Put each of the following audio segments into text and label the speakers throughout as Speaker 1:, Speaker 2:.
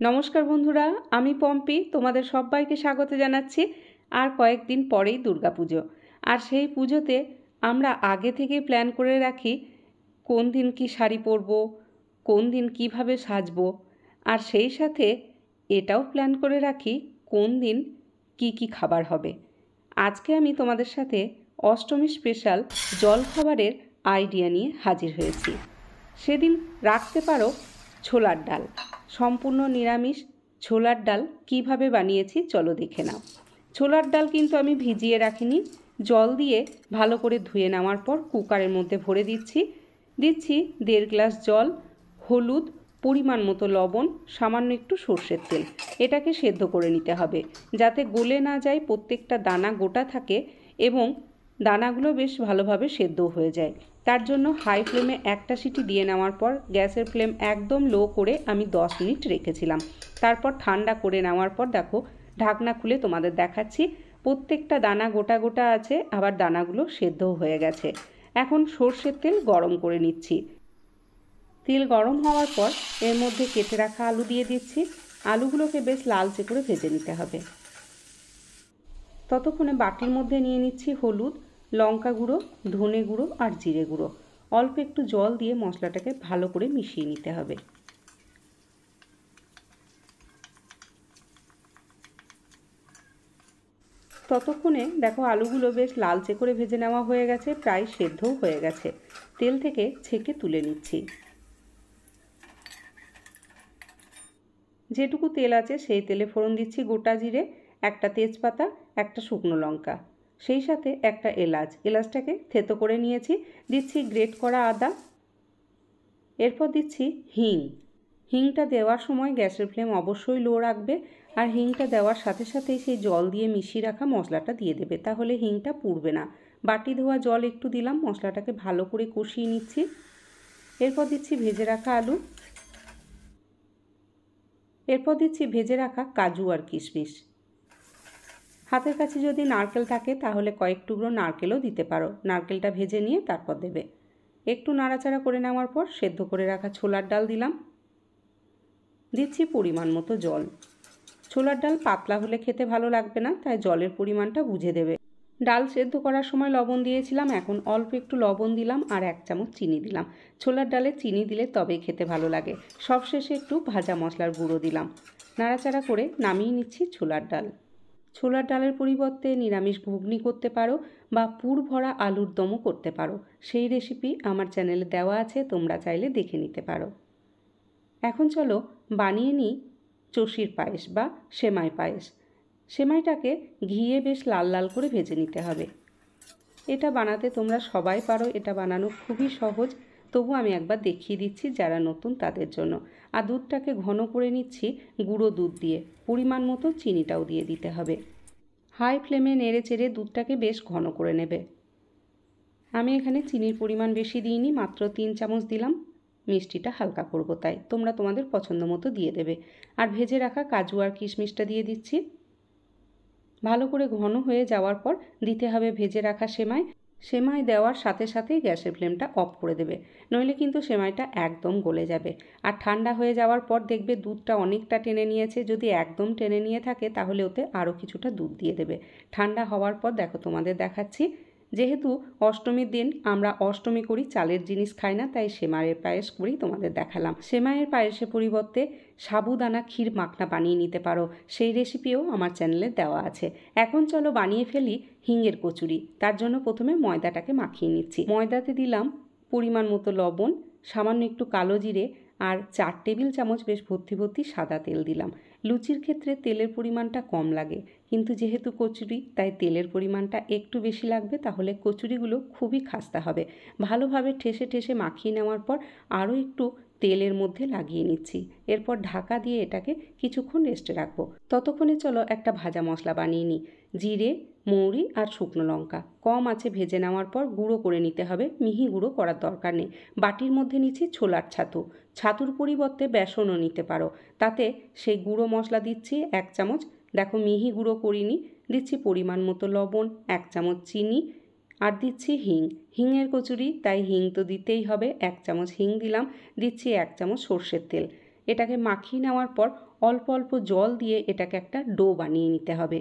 Speaker 1: নমস্কার বন্ধুরা, আমি পম্পি তোমাদের সবাইকে স্বাগত জানাচ্ছি। আর কয়েকদিন পরেই দুর্গাপুজো, আর সেই পুজোতে আমরা আগে থেকেই প্ল্যান করে রাখি কোন দিন কি শাড়ি পরবো, কোন দিন কিভাবে সাজবো, আর সেই সাথে এটাও প্ল্যান করে রাখি কোন দিন কি খাবার হবে। আজকে আমি তোমাদের সাথে অষ্টমী স্পেশাল জলখাবারের আইডিয়া নিয়ে হাজির হয়েছি। সেদিন রাখতে পারো ছোলার ডাল, সম্পূর্ণ নিরামিষ ছোলার ডাল কিভাবে বানিয়েছি চলো দেখে নাও। ছোলার ডাল কিন্তু আমি ভিজিয়ে রাখিনি, জল দিয়ে ভালো করে ধুয়ে নেওয়ার পর কুকারের মধ্যে ভরে দিচ্ছি 1.5 গ্লাস জল, হলুদ, পরিমাণ মতো লবণ, সামান্য একটু সর্ষের তেল। এটাকে সেদ্ধ করে নিতে হবে যাতে গলে না যায়, প্রত্যেকটা দানা গোটা থাকে এবং দানাগুলো বেশ ভালোভাবে সেদ্ধ হয়ে যায়। তার জন্য হাই ফ্লেমে একটা সিটি দিয়ে নেওয়ার পর গ্যাসের ফ্লেম একদম লো করে আমি 10 মিনিট রেখেছিলাম। তারপর ঠান্ডা করে নেওয়ার পর দেখো ঢাকনা খুলে তোমাদের দেখাচ্ছি, প্রত্যেকটা দানা গোটা গোটা আছে, আবার দানাগুলো সেদ্ধও হয়ে গেছে। এখন সর্ষের তেল গরম করে নিচ্ছি। তেল গরম হওয়ার পর এর মধ্যে কেটে রাখা আলু দিয়ে দিচ্ছি। আলুগুলোকে বেশ লালচে করে ভেজে নিতে হবে। ততক্ষণে বাটির মধ্যে নিয়ে নিচ্ছি হলুদ, লঙ্কা গুঁড়ো, ধনে গুঁড়ো আর জিরে গুঁড়ো। অল্প একটু জল দিয়ে মশলাটাকে ভালো করে মিশিয়ে নিতে হবে। ততক্ষণে দেখো আলুগুলো বেশ লালচে করে ভেজে নেওয়া হয়ে গেছে, প্রায় সেদ্ধও হয়ে গেছে। তেল থেকে ছেঁকে তুলে নিচ্ছি। যেটুকু তেল আছে সেই তেলে ফোড়ন দিচ্ছি গোটা জিরে, একটা তেজপাতা, একটা শুকনো লঙ্কা, সেই সাথে একটা এলাচটাকে থেতো করে নিয়েছি। দিচ্ছি গ্রেট করা আদা, এরপর দিচ্ছি হিংটা দেওয়ার সময় গ্যাসের ফ্লেম অবশ্যই লো রাখবে, আর হিংটা দেওয়ার সাথে সাথেই সেই জল দিয়ে মিশিয়ে রাখা মশলাটা দিয়ে দেবে, তাহলে হিংটা পুড়বে না। বাটি ধোয়া জল একটু দিলাম, মশলাটাকে ভালো করে কষিয়ে নিচ্ছি। এরপর দিচ্ছি ভেজে রাখা আলু, এরপর দিচ্ছি ভেজে রাখা কাজু আর কিশমিশ। হাতের কাছে যদি নারকেল থাকে তাহলে কয়েক টুকরো নারকেলও দিতে পারো, নারকেলটা ভেজে নিয়ে তারপর দেবে। একটু নাড়াচাড়া করে নেওয়ার পর সেদ্ধ করে রাখা ছোলার ডাল দিলাম। দিচ্ছি পরিমাণ মতো জল। ছোলার ডাল পাতলা হলে খেতে ভালো লাগবে না, তাই জলের পরিমাণটা বুঝে দেবে। ডাল সেদ্ধ করার সময় লবণ দিয়েছিলাম, এখন অল্প একটু লবণ দিলাম আর 1 চামচ চিনি দিলাম। ছোলার ডালে চিনি দিলে তবেই খেতে ভালো লাগে। সবশেষে একটু ভাজা মশলার গুঁড়ো দিলাম। নাড়াচাড়া করে নামিয়ে নিচ্ছি ছোলার ডাল। ছোলার ডালের পরিবর্তে নিরামিষ ঘুগনি করতে পারো বা পুর ভরা আলুর দমও করতে পারো। সেই রেসিপি আমার চ্যানেলে দেওয়া আছে, তোমরা চাইলে দেখে নিতে পারো। এখন চলো বানিয়ে নিই চষির পায়েস বা সেমাই পায়েস। সেমাইটাকে ঘিয়ে বেশ লাল লাল করে ভেজে নিতে হবে। এটা বানাতে তোমরা সবাই পারো, এটা বানানো খুবই সহজ, তবু আমি একবার দেখিয়ে দিচ্ছি যারা নতুন তাদের জন্য। আর দুধটাকে ঘন করে নিচ্ছি গুঁড়ো দুধ দিয়ে, পরিমাণ মতো চিনিটাও দিয়ে দিতে হবে। হাই ফ্লেমে নেড়ে চেড়ে দুধটাকে বেশ ঘন করে নেবে। আমি এখানে চিনির পরিমাণ বেশি দিইনি, মাত্র 3 চামচ দিলাম, মিষ্টিটা হালকা করবো তাই। তোমরা তোমাদের পছন্দ মতো দিয়ে দেবে। আর ভেজে রাখা কাজু আর কিশমিশটা দিয়ে দিচ্ছি। ভালো করে ঘন হয়ে যাওয়ার পর দিতে হবে ভেজে রাখা সেমাই দেওয়ার সাথে সাথেই গ্যাসের ফ্লেমটা অফ করে দেবে, নইলে কিন্তু সেমাইটা একদম গলে যাবে। আর ঠান্ডা হয়ে যাওয়ার পর দেখবে দুধটা অনেকটা টেনে নিয়েছে, যদি একদম টেনে নিয়ে থাকে তাহলে ওতে আরও কিছুটা দুধ দিয়ে দেবে। ঠান্ডা হওয়ার পর দেখো তোমাদের দেখাচ্ছি। যেহেতু অষ্টমীর দিন আমরা অষ্টমী করি, চালের জিনিস খাই না, তাই সেমাইয়ের পায়েস করেই তোমাদের দেখালাম। সেমাইয়ের পায়েসের পরিবর্তে সাবুদানা ক্ষীর মাখনা বানিয়ে নিতে পারো, সেই রেসিপিও আমার চ্যানেলে দেওয়া আছে। এখন চলো বানিয়ে ফেলি হিঙের কচুরি। তার জন্য প্রথমে ময়দাটাকে মাখিয়ে নিচ্ছি। ময়দাতে দিলাম পরিমাণ মতো লবণ, সামান্য একটু কালো জিরে আর 4 টেবিল চামচ বেশ ভর্তি ভর্তি সাদা তেল দিলাম। লুচির ক্ষেত্রে তেলের পরিমাণটা কম লাগে, কিন্তু যেহেতু কচুরি তাই তেলের পরিমাণটা একটু বেশি লাগবে, তাহলে কচুরিগুলো খুবই খাস্তা হবে। ভালোভাবে ঠেসে ঠেসে মাখিয়ে নেওয়ার পর আরও একটু তেলের মধ্যে লাগিয়ে নিচ্ছি। এরপর ঢাকা দিয়ে এটাকে কিছুক্ষণ রেস্টে রাখবো। ততক্ষণে চলো একটা ভাজা মশলা বানিয়ে নিই। জিরে, মৌরি আর শুকনো লঙ্কা কম আছে ভেজে নেওয়ার পর গুঁড়ো করে নিতে হবে, মিহি গুঁড়ো করার দরকার নেই। বাটির মধ্যে নিচ্ছি ছোলার ছাতুর পরিবর্তে বেসনও নিতে পারো। তাতে সেই গুঁড়ো মশলা দিচ্ছি 1 চামচ, দেখো মিহি গুঁড়ো করিনি। দিচ্ছি পরিমাণ মতো লবণ, 1 চামচ চিনি আর দিচ্ছি হিঙের কচুরি তাই হিং তো দিতেই হবে, 1 চামচ হিং দিলাম। দিচ্ছি 1 চামচ সর্ষের তেল। এটাকে মাখিয়ে নেওয়ার পর অল্প অল্প জল দিয়ে এটাকে একটা ডো বানিয়ে নিতে হবে।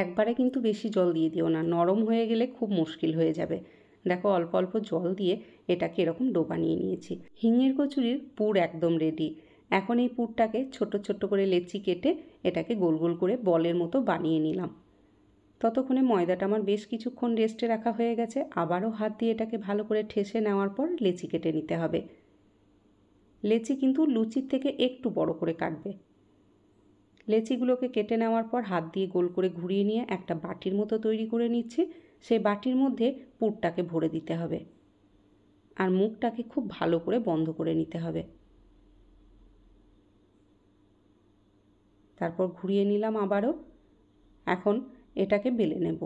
Speaker 1: একবারে কিন্তু বেশি জল দিয়ে দিও না, নরম হয়ে গেলে খুব মুশকিল হয়ে যাবে। দেখো অল্প অল্প জল দিয়ে এটাকে এরকম ডো বানিয়ে নিয়েছি। হিঙের কচুরির পুর একদম রেডি। এখন এই পুরটাকে ছোট ছোট করে লেচি কেটে এটাকে গোল গোল করে বলের মতো বানিয়ে নিলাম। ততক্ষণে ময়দাটা আমার বেশ কিছুক্ষণ রেস্টে রাখা হয়ে গেছে। আবারও হাত দিয়ে এটাকে ভালো করে ঠেসে নেওয়ার পর লেচি কেটে নিতে হবে। লেচি কিন্তু লুচির থেকে একটু বড় করে কাটবে। লেচিগুলোকে কেটে নেওয়ার পর হাত দিয়ে গোল করে ঘুরিয়ে নিয়ে একটা বাটির মতো তৈরি করে নিচ্ছি। সেই বাটির মধ্যে পুরটাকে ভরে দিতে হবে আর মুখটাকে খুব ভালো করে বন্ধ করে নিতে হবে। তারপর ঘুরিয়ে নিলাম আবারও। এখন এটাকে বেলে নেব।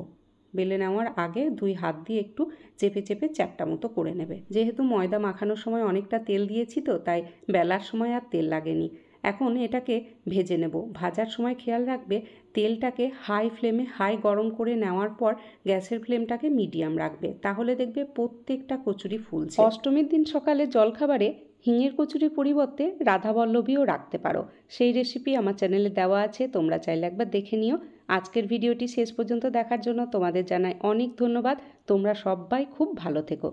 Speaker 1: বেলে নেওয়ার আগে 2 হাত দিয়ে একটু চেপে চেপে চ্যাপ্টা মতো করে নেবে। যেহেতু ময়দা মাখানোর সময় অনেকটা তেল দিয়েছি তো, তাই বেলার সময় আর তেল লাগেনি। এখন এটাকে ভেজে নেব। ভাজার সময় খেয়াল রাখবে তেলটাকে হাই ফ্লেমে গরম করে নেওয়ার পর গ্যাসের ফ্লেমটাকে মিডিয়াম রাখবে, তাহলে দেখবে প্রত্যেকটা কচুরি ফুলছে। অষ্টমীর দিন সকালে জলখাবারে হিঙের কচুরির পরিবর্তে রাধাবল্লভীও রাখতে পারো। সেই রেসিপি আমার চ্যানেলে দেওয়া আছে, তোমরা চাইলে একবার দেখে নিও। আজকের ভিডিওটি শেষ পর্যন্ত দেখার জন্য তোমাদের জানাই অনেক ধন্যবাদ। তোমরা সবাই খুব ভালো থেকো।